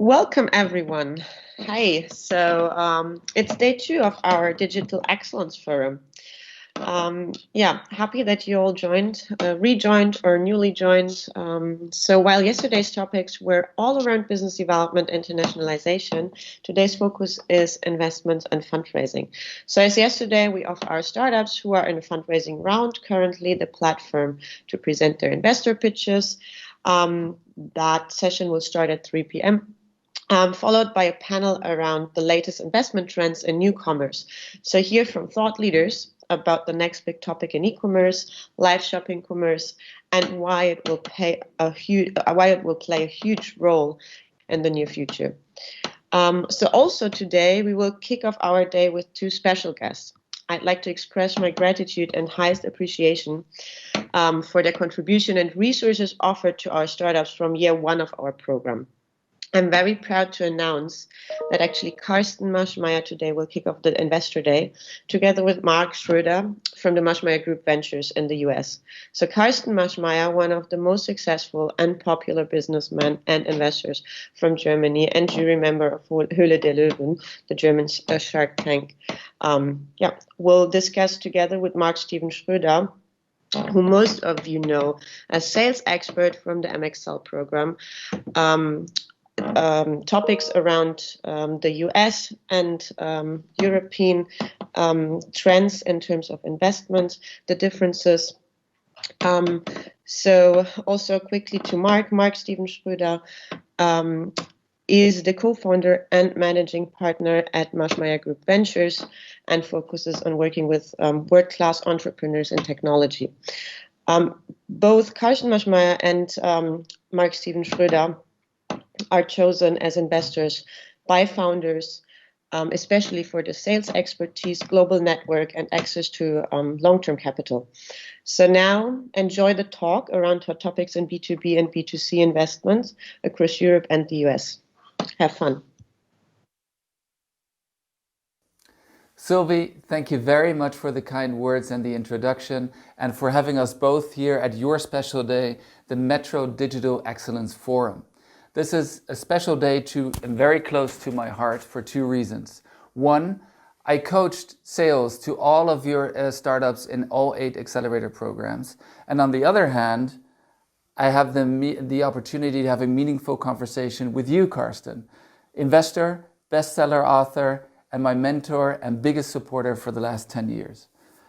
Welcome, everyone. Hi. It's day 2 of our Digital Excellence Forum. Happy that you all rejoined or newly joined. So while yesterday's topics were all around business development, internationalization, today's focus is investments and fundraising. So as yesterday, we offer our startups who are in a fundraising round currently the platform to present their investor pitches. That session will start at 3 p.m. Followed by a panel around the latest investment trends and newcomers. So hear from thought leaders about the next big topic in e-commerce, live shopping commerce, and why it will play a huge role in the near future. So also today we will kick off our day with 2 special guests. I'd like to express my gratitude and highest appreciation for their contribution and resources offered to our startups from year 1 of our program. I'm very proud to announce that actually Carsten Maschmeyer today will kick off the Investor Day together with Marc Schröder from the Maschmeyer Group Ventures in the US. So Carsten Maschmeyer, one of the most successful and popular businessmen and investors from Germany and jury member of Höhle der Löwen, the German Shark Tank, will discuss together with Marc Steven Schröder, who most of you know as sales expert from the MXL program, topics around the US and European trends in terms of investment, the differences. So also quickly to Marc Steven Schröder is the co-founder and managing partner at Maschmeyer Group Ventures and focuses on working with world-class entrepreneurs in technology. Both Carsten Maschmeyer and Marc Steven Schröder are chosen as investors by founders, especially for the sales expertise, global network, and access to long-term capital. So now enjoy the talk around hot topics in B2B and B2C investments across Europe and the US. Have fun. Sylvie, thank you very much for the kind words and the introduction and for having us both here at your special day, the Metro Digital Excellence Forum. This is a special day and very close to my heart for 2 reasons. One, I coached sales to all of your startups in all 8 accelerator programs. And on the other hand, I have the opportunity to have a meaningful conversation with you, Carsten, investor, bestseller author, and my mentor and biggest supporter for the last 10 years.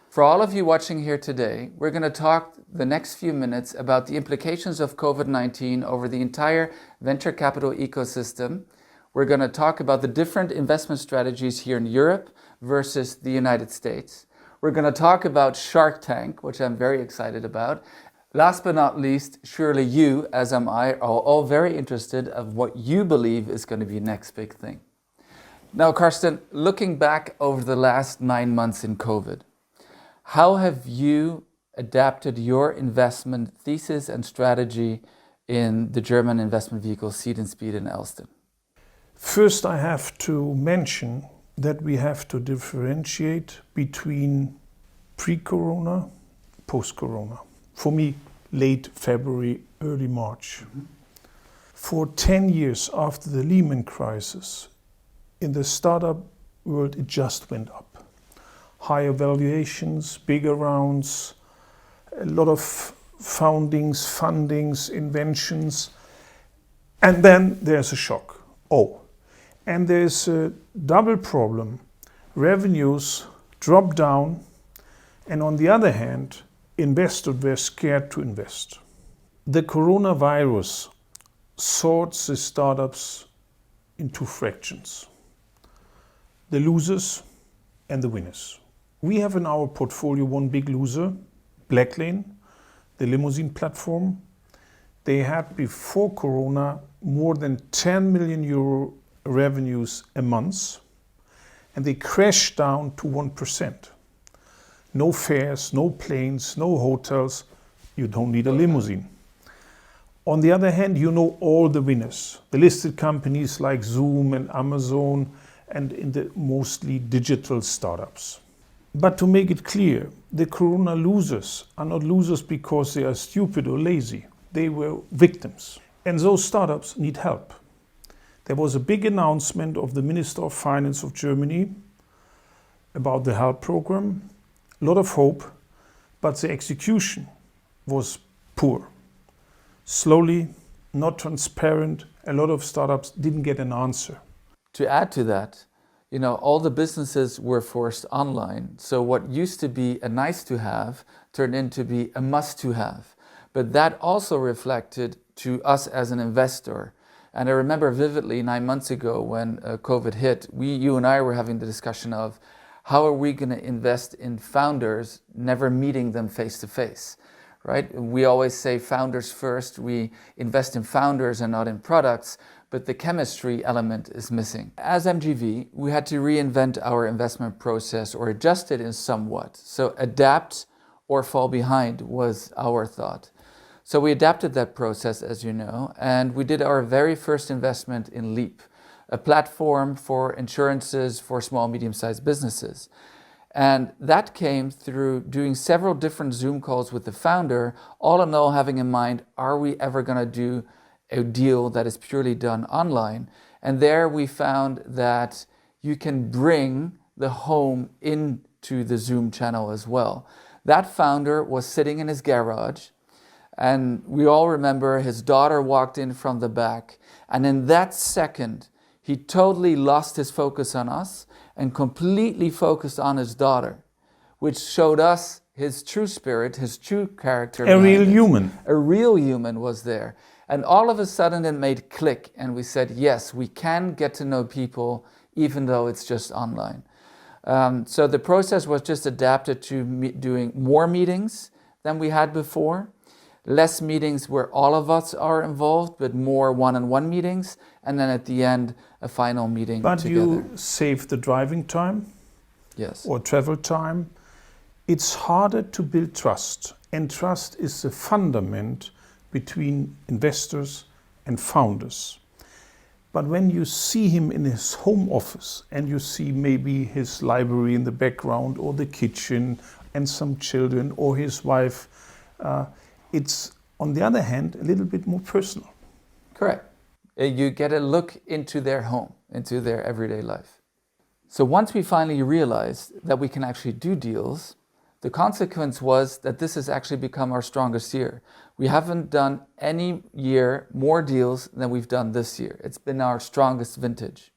For all of you watching here today, we're going to talk the next few minutes about the implications of COVID-19 over the entire venture capital ecosystem. We're going to talk about the different investment strategies here in Europe versus the United States. We're going to talk about Shark Tank, which I'm very excited about. Last but not least, surely you, as am I, are all very interested of what you believe is going to be the next big thing. Now, Carsten, looking back over the last 9 months in COVID, how have you adapted your investment thesis and strategy in the German investment vehicle Seed and Speed in Elston? First, I have to mention that we have to differentiate between pre-corona, post-corona. For me, late February, early March. For 10 years after the Lehman crisis, in the startup world, it just went up. Higher valuations, bigger rounds, a lot of fundings, inventions. And then there's a shock. And there's a double problem. Revenues drop down, and on the other hand, investors were scared to invest. The coronavirus sorts the startups into fractions. The losers and the winners. We have in our portfolio one big loser, Blacklane, the limousine platform. They had before Corona more than 10 million euro revenues a month, and they crashed down to 1%. No fares, no planes, no hotels. You don't need a limousine. On the other hand, you know all the winners, the listed companies like Zoom and Amazon, and in the mostly digital startups. But to make it clear, the Corona losers are not losers because they are stupid or lazy. They were victims. And those startups need help. There was a big announcement of the Minister of Finance of Germany about the HELP program. A lot of hope, but the execution was poor. Slowly, not transparent. A lot of startups didn't get an answer. To add to that, all the businesses were forced online. So what used to be a nice to have turned into be a must to have. But that also reflected to us as an investor. And I remember vividly 9 months ago when COVID hit, you and I were having the discussion of how are we going to invest in founders, never meeting them face to face, right? We always say founders first. We invest in founders and not in products, but the chemistry element is missing. As MGV, we had to reinvent our investment process or adjust it in somewhat. So adapt or fall behind was our thought. So we adapted that process, as you know, and we did our very first investment in Leap, a platform for insurances for small, medium-sized businesses. And that came through doing several different Zoom calls with the founder, all in all having in mind, are we ever going to do a deal that is purely done online? And there we found that you can bring the home into the Zoom channel as well. That founder was sitting in his garage, and we all remember his daughter walked in from the back. And in that second, he totally lost his focus on us and completely focused on his daughter, which showed us his true spirit, his true character. A real human. A real human was there. And all of a sudden it made click. And we said, yes, we can get to know people even though it's just online. So the process was just adapted to doing more meetings than we had before. Less meetings where all of us are involved, but more one-on-one meetings. And then at the end, a final meeting but together. You save the driving time, yes, or travel time. It's harder to build trust. And trust is the fundament between investors and founders. But when you see him in his home office and you see maybe his library in the background or the kitchen and some children or his wife, it's, on the other hand, a little bit more personal. Correct. You get a look into their home, into their everyday life. So once we finally realized that we can actually do deals, the consequence was that this has actually become our strongest year. We haven't done any year more deals than we've done this year. It's been our strongest vintage.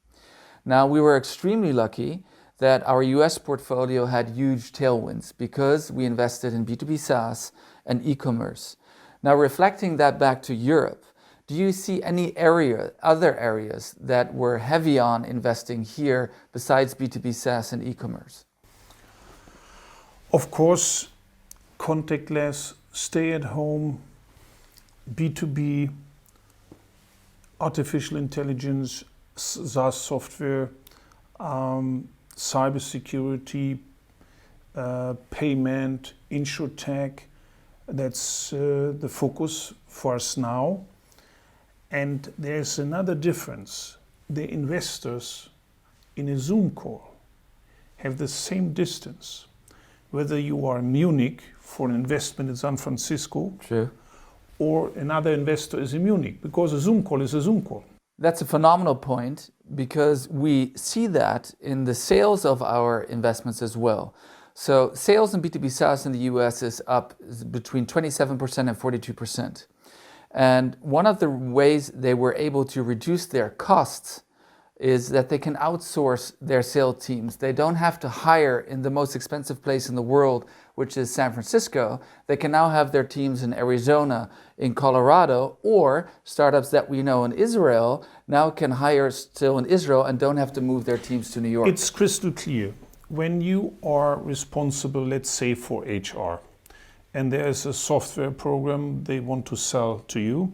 Now, we were extremely lucky that our US portfolio had huge tailwinds because we invested in B2B SaaS and e-commerce. Now, reflecting that back to Europe, do you see any other areas that were heavy on investing here besides B2B SaaS and e-commerce? Of course, contactless, stay at home, B2B, artificial intelligence, SaaS software, cybersecurity, payment, insurtech. That's the focus for us now. And there's another difference. The investors in a Zoom call have the same distance. Whether you are in Munich for an investment in San Francisco, true, or another investor is in Munich, because a Zoom call is a Zoom call. That's a phenomenal point because we see that in the sales of our investments as well. So sales in B2B SaaS in the US is up between 27% and 42%. And one of the ways they were able to reduce their costs is that they can outsource their sales teams. They don't have to hire in the most expensive place in the world, which is San Francisco. They can now have their teams in Arizona, in Colorado, or startups that we know in Israel now can hire still in Israel and don't have to move their teams to New York. It's crystal clear. When you are responsible, let's say, for HR, and there is a software program they want to sell to you,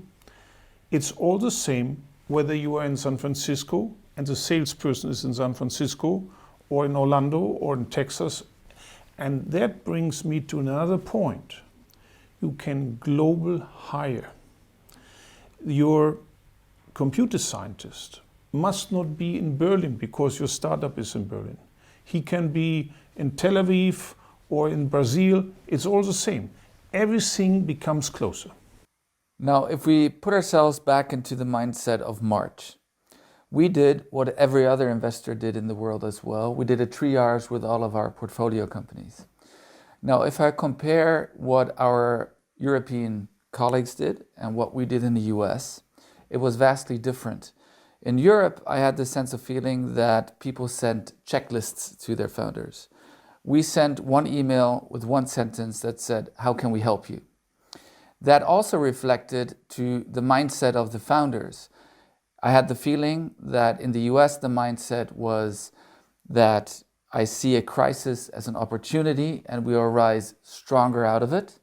it's all the same whether you are in San Francisco and the salesperson is in San Francisco or in Orlando or in Texas. And that brings me to another point. You can global hire. Your computer scientist must not be in Berlin because your startup is in Berlin. He can be in Tel Aviv or in Brazil. It's all the same. Everything becomes closer. Now, if we put ourselves back into the mindset of March, we did what every other investor did in the world as well. We did a triage with all of our portfolio companies. Now, if I compare what our European colleagues did and what we did in the US, it was vastly different. In Europe, I had the sense of feeling that people sent checklists to their founders. We sent one email with one sentence that said, "How can we help you?" That also reflected to the mindset of the founders. I had the feeling that in the US, the mindset was that I see a crisis as an opportunity and we will rise stronger out of it,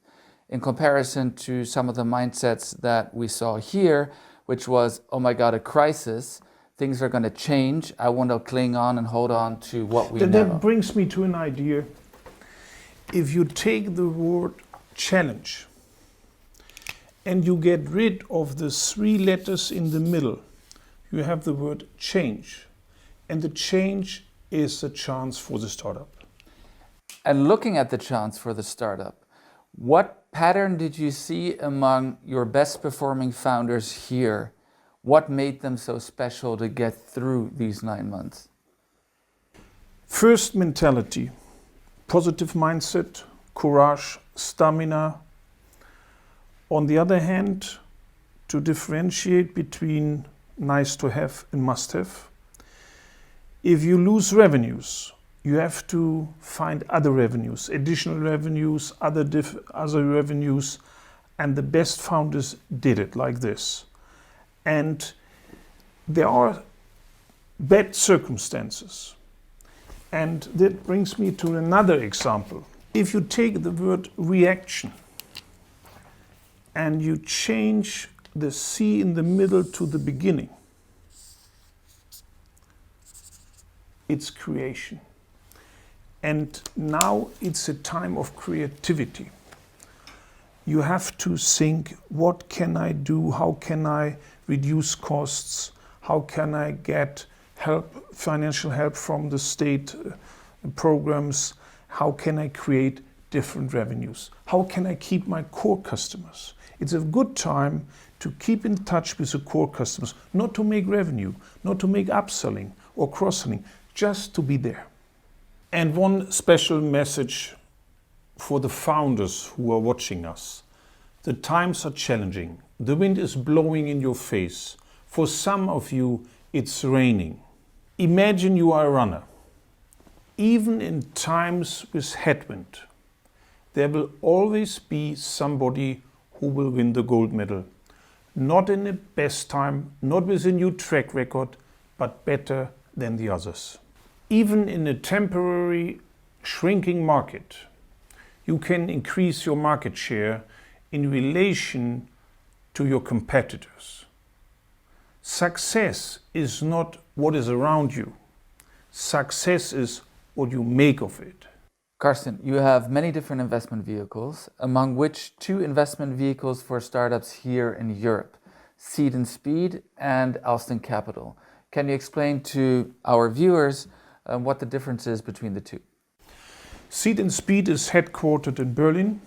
in comparison to some of the mindsets that we saw here, which was, oh my God, a crisis, things are going to change, I want to cling on and hold on to what we know. That brings me to an idea. If you take the word challenge and you get rid of the 3 letters in the middle, you have the word change. And the change is a chance for the startup. And looking at the chance for the startup, what pattern did you see among your best performing founders here? What made them so special to get through these 9 months? First, mentality, positive mindset, courage, stamina. On the other hand, to differentiate between nice to have and must have. If you lose revenues, you have to find other revenues, additional revenues, other revenues, and the best founders did it like this. And there are bad circumstances. And that brings me to another example. If you take the word reaction and you change the C in the middle to the beginning, it's creation. And now it's a time of creativity. You have to think, what can I do? How can I reduce costs? How can I get help, financial help from the state programs? How can I create different revenues? How can I keep my core customers? It's a good time to keep in touch with the core customers, not to make revenue, not to make upselling or cross-selling, just to be there. And one special message for the founders who are watching us. The times are challenging. The wind is blowing in your face. For some of you, it's raining. Imagine you are a runner. Even in times with headwind, there will always be somebody who will win the gold medal. Not in the best time, not with a new track record, but better than the others. Even in a temporary shrinking market, you can increase your market share in relation to your competitors. Success is not what is around you. Success is what you make of it. Carsten, you have many different investment vehicles, among which 2 investment vehicles for startups here in Europe, Seed and Speed and Alston Capital. Can you explain to our viewers what the difference is between the 2? Seed and Speed is headquartered in Berlin.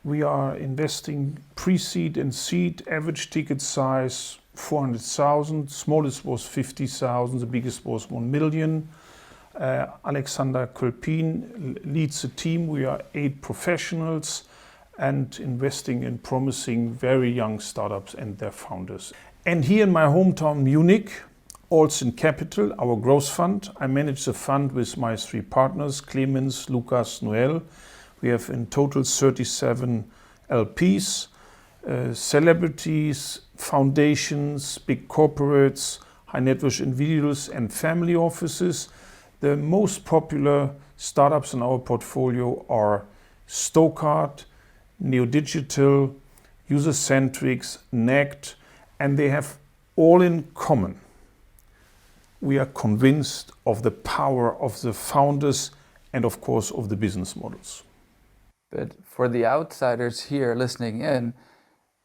We are investing pre-seed and seed, average ticket size 400,000, smallest was 50,000, the biggest was 1 million. Alexander Kolpin leads the team. We are 8 professionals and investing in promising very young startups and their founders. And here in my hometown Munich, Alston Capital, our growth fund. I manage the fund with my 3 partners, Clemens, Lukas, Noel. We have in total 37 LPs, celebrities, foundations, big corporates, high net worth individuals and family offices. The most popular startups in our portfolio are Stokart, Neodigital, Usercentrics, Nect, and they have all in common. We are convinced of the power of the founders and of course of the business models. But for the outsiders here listening in,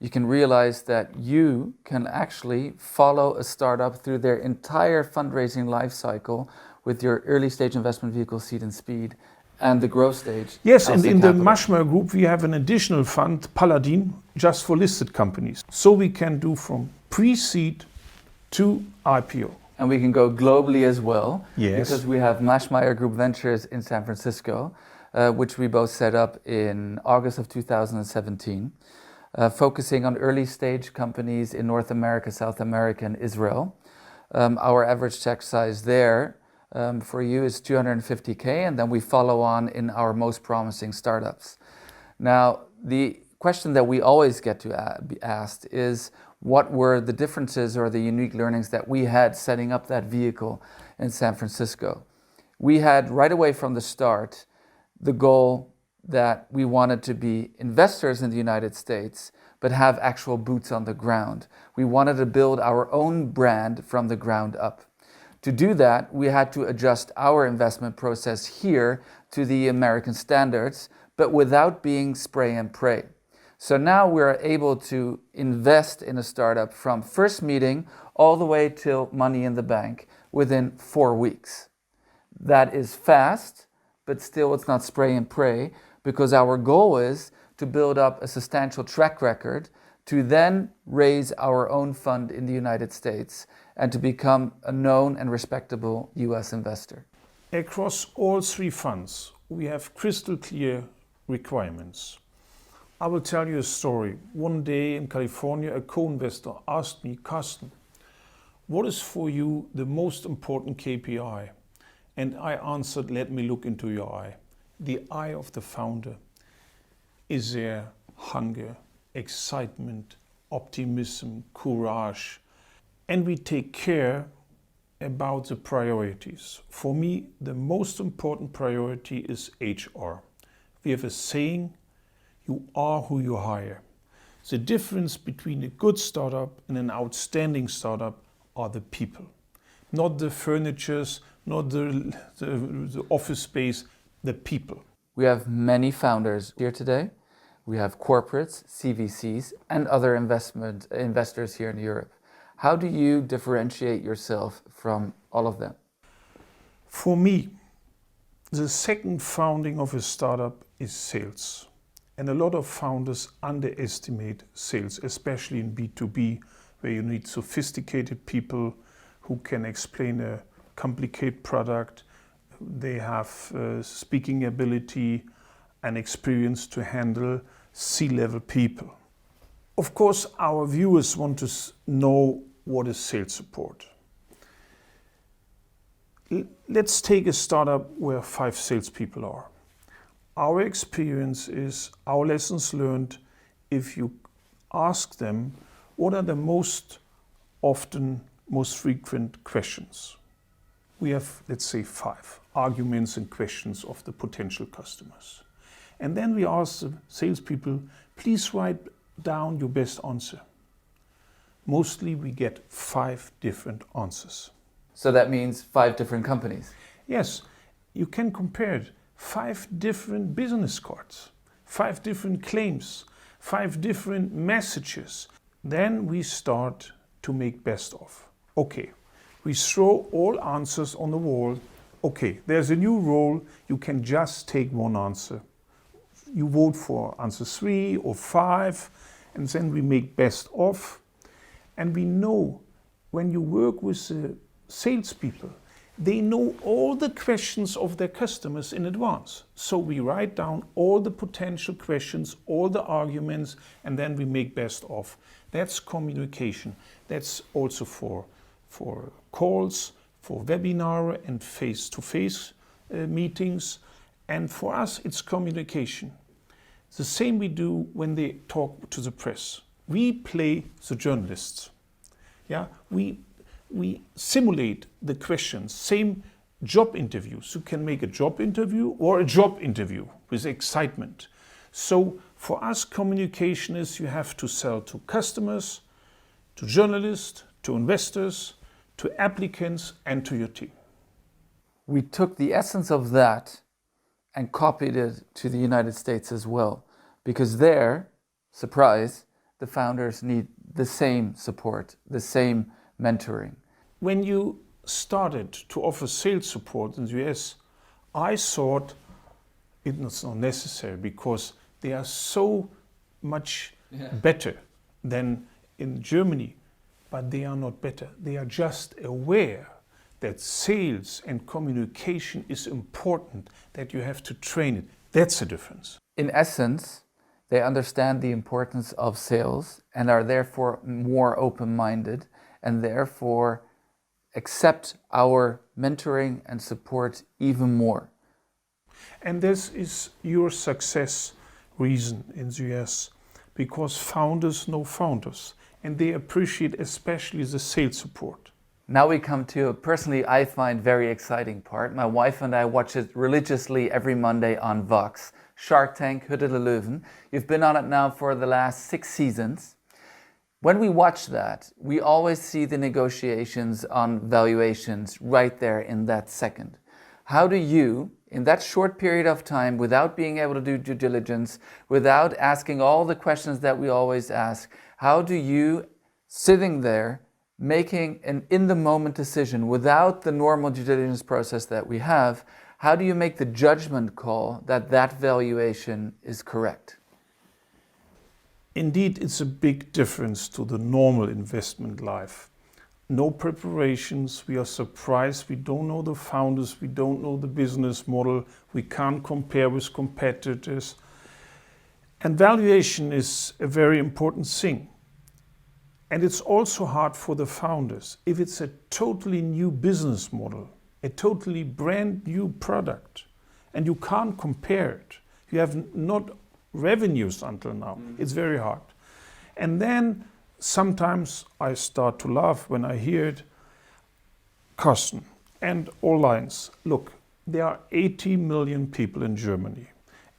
you can realize that you can actually follow a startup through their entire fundraising life cycle with your early stage investment vehicle, Seed and Speed, and the growth stage. Yes, and in the Maschmeyer group, we have an additional fund, Paladin, just for listed companies. So we can do from pre-seed to IPO. And we can go globally as well, Yes. because we have Maschmeyer Group Ventures in San Francisco, which we both set up in August of 2017, focusing on early stage companies in North America, South America, and Israel. Our average check size there for you is 250K, and then we follow on in our most promising startups. Now, the question that we always get to be asked is, what were the differences or the unique learnings that we had setting up that vehicle in San Francisco? We had right away from the start the goal that we wanted to be investors in the United States, but have actual boots on the ground. We wanted to build our own brand from the ground up. To do that, we had to adjust our investment process here to the American standards, but without being spray and pray. So now we're able to invest in a startup from first meeting all the way till money in the bank within 4 weeks. That is fast, but still it's not spray and pray, because our goal is to build up a substantial track record to then raise our own fund in the United States and to become a known and respectable US investor. Across all 3 funds, we have crystal clear requirements. I will tell you a story. One day in California, a co-investor asked me, Carsten, what is for you the most important KPI? And I answered, let me look into your eye. The eye of the founder. Is there hunger, excitement, optimism, courage? And we take care about the priorities. For me, the most important priority is HR. We have a saying, you are who you hire. The difference between a good startup and an outstanding startup are the people. Not the furnitures, not the office space, the people. We have many founders here today. We have corporates, CVCs, and other investors here in Europe. How do you differentiate yourself from all of them? For me, the second founding of a startup is sales. And a lot of founders underestimate sales, especially in B2B, where you need sophisticated people who can explain a complicated product. They have speaking ability and experience to handle C-level people. Of course, our viewers want to know what is sales support. Let's take a startup where 5 salespeople are. Our experience is, our lessons learned, if you ask them, what are the most frequent questions? We have, let's say, 5 arguments and questions of the potential customers. And then we ask the salespeople, please write down your best answer. Mostly we get 5 different answers. So that means 5 different companies? Yes, you can compare it. 5 different business cards, 5 different claims, 5 different messages. Then we start to make best of. Okay, we throw all answers on the wall. Okay, there's a new role, you can just take one answer. You vote for answer 3 or 5, and then we make best of. And we know when you work with the salespeople, they know all the questions of their customers in advance. So we write down all the potential questions, all the arguments, and then we make best of. That's communication. That's also for calls, for webinar and face-to-face meetings. And for us, it's communication. The same we do when they talk to the press. We play the journalists. Yeah, we simulate the questions, same job interviews. You can make a job interview or a job interview with excitement. So for us, communication is you have to sell to customers, to journalists, to investors, to applicants, and to your team. We took the essence of that and copied it to the United States as well, because there, surprise, the founders need the same support, the same mentoring. When you started to offer sales support in the US, I thought it was not necessary because they are so much better than in Germany. but they are not better. They are just aware that sales and communication is important, that you have to train it. That's the difference. In essence, they understand the importance of sales and are therefore more open-minded and therefore accept our mentoring and support even more. And this is your success reason in the US, because founders know founders and they appreciate especially the sales support. Now we come to a personally I find very exciting part. My wife and I watch it religiously every Monday on Vox. Shark Tank, Hütte der Löwen. You've been on it now for the last 6 seasons. When we watch that, we always see the negotiations on valuations right there in that second. How do you, in that short period of time, without being able to do due diligence, without asking all the questions that we always ask, how do you, sitting there, making an in-the-moment decision without the normal due diligence process that we have, how do you make the judgment call that that valuation is correct? Indeed, it's a big difference to the normal investment life. No preparations, we are surprised, we don't know the founders, we don't know the business model, we can't compare with competitors. And valuation is a very important thing. And it's also hard for the founders. If it's a totally new business model, a totally brand new product, and you can't compare it, you have not revenues until now, it's very hard. And then sometimes I start to laugh when I hear it. Carsten and all lines, look, there are 80 million people in Germany.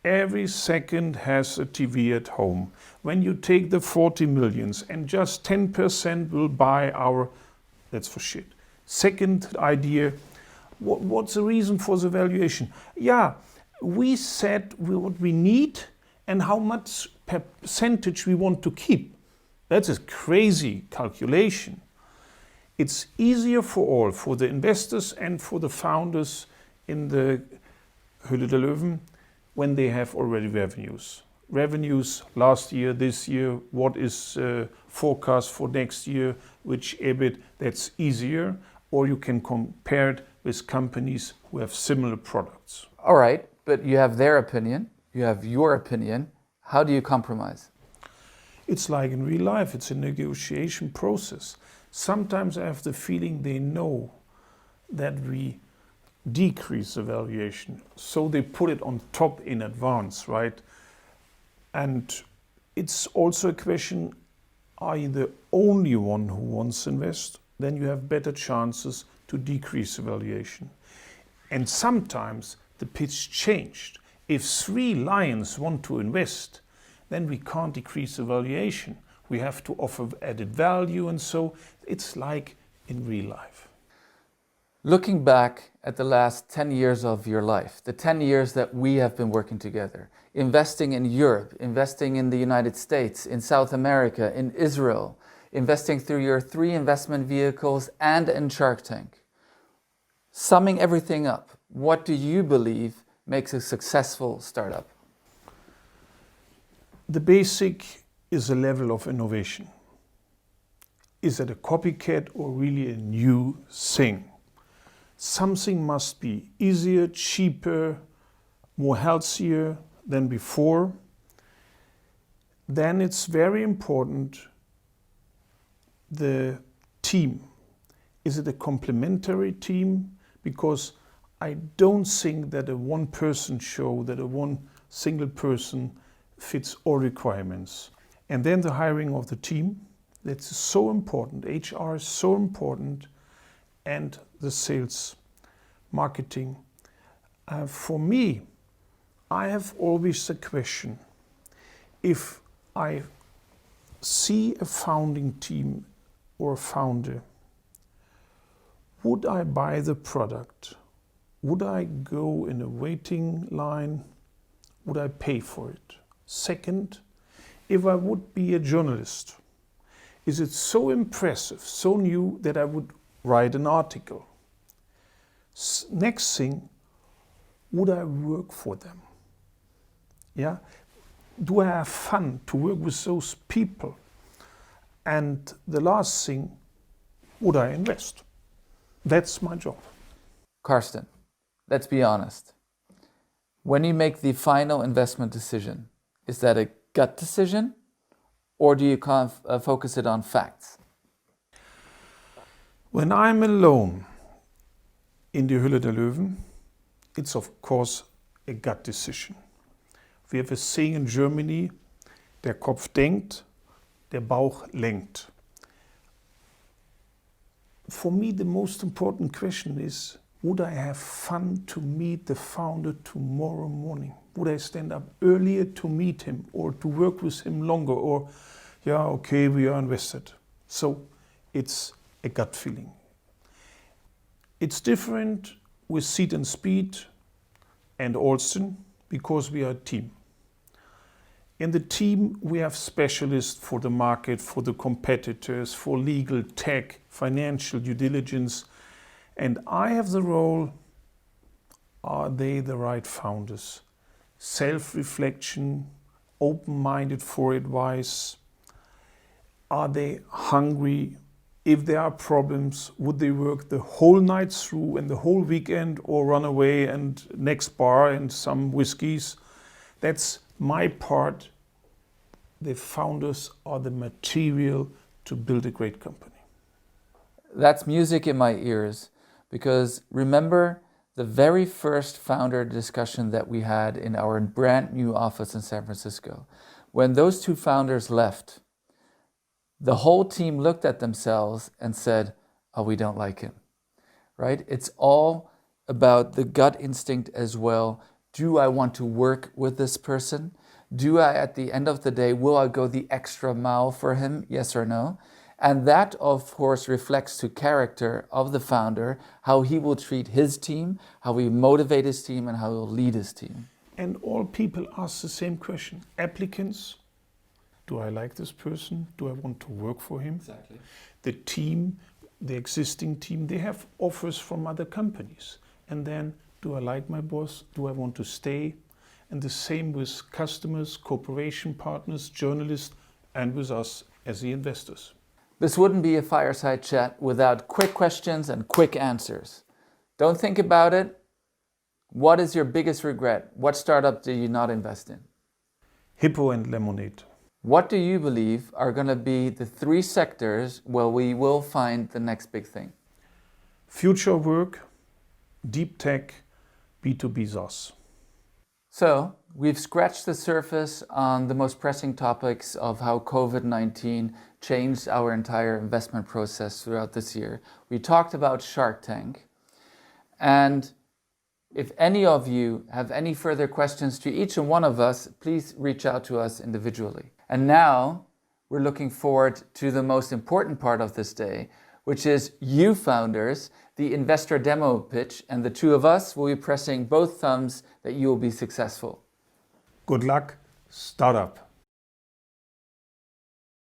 Every second has a TV at home. When you take the 40 millions and just 10% will buy our, that's for shit. Second idea, what's the reason for the valuation? Yeah, we said what we need and how much percentage we want to keep. That's a crazy calculation. It's easier for all, for the investors and for the founders in the Hütte der Löwen, when they have already revenues. Revenues last year, this year, what is forecast for next year, which EBIT, that's easier. Or you can compare it with companies who have similar products. All right, but you have their opinion, you have your opinion. How do you compromise? It's like in real life, it's a negotiation process. Sometimes I have the feeling they know that we decrease the valuation, so they put it on top in advance, right? And it's also a question, are you the only one who wants to invest? Then you have better chances to decrease the valuation. And sometimes the pitch changed. If 3 lions want to invest, then we can't decrease the valuation. We have to offer added value, and so it's like in real life. Looking back at the last 10 years of your life, the 10 years that we have been working together, investing in Europe, investing in the United States, in South America, in Israel, investing through your 3 investment vehicles and in Shark Tank. Summing everything up, what do you believe makes a successful startup? The basic is a level of innovation. Is it a copycat or really a new thing? Something must be easier, cheaper, more healthier than before. Then it's very important the team. Is it a complementary team? Because I don't think that a one-person show, that a one single person fits all requirements. And then the hiring of the team, that's so important. HR is so important, and the sales, marketing. For me, I have always the question, if I see a founding team or a founder, would I buy the product? Would I go in a waiting line? Would I pay for it? Second, if I would be a journalist, is it so impressive, so new that I would write an article? Next thing, would I work for them? Yeah? Do I have fun to work with those people? And the last thing, would I invest? That's my job. Carsten, let's be honest. When you make the final investment decision, is that a gut decision or do you focus it on facts? When I'm alone in die Hülle der Löwen, it's of course a gut decision. We have a saying in Germany, der Kopf denkt, der Bauch lenkt. For me, the most important question is, would I have fun to meet the founder tomorrow morning? Would I stand up earlier to meet him or to work with him longer? Or, yeah, okay, we are invested. So it's a gut feeling. It's different with Seed and Speed and Alston because we are a team. In the team, we have specialists for the market, for the competitors, for legal, tech, financial due diligence. And I have the role, are they the right founders? Self-reflection, open-minded for advice. Are they hungry? If there are problems, would they work the whole night through and the whole weekend or run away and next bar and some whiskeys? That's my part. The founders are the material to build a great company. That's music in my ears because remember the very first founder discussion that we had in our brand new office in San Francisco. When those two founders left, the whole team looked at themselves and said, oh, we don't like him, right? It's all about the gut instinct as well. Do I want to work with this person? Do I, at the end of the day, will I go the extra mile for him? Yes or no? And that, of course, reflects to character of the founder, how he will treat his team, how he motivate his team, and how he'll lead his team. And all people ask the same question. Applicants, do I like this person? Do I want to work for him? Exactly. The team, the existing team, they have offers from other companies. And then, do I like my boss? Do I want to stay? And the same with customers, cooperation partners, journalists, and with us as the investors. This wouldn't be a fireside chat without quick questions and quick answers. Don't think about it. What is your biggest regret? What startup do you not invest in? Hippo and Lemonade. What do you believe are going to be the 3 sectors where we will find the next big thing? Future work, deep tech, B2B SaaS. So, we've scratched the surface on the most pressing topics of how COVID-19 changed our entire investment process throughout this year. We talked about Shark Tank. And if any of you have any further questions to each and one of us, please reach out to us individually. And now we're looking forward to the most important part of this day, which is you founders, the investor demo pitch, and the 2 of us will be pressing both thumbs that you will be successful. Good luck, startup.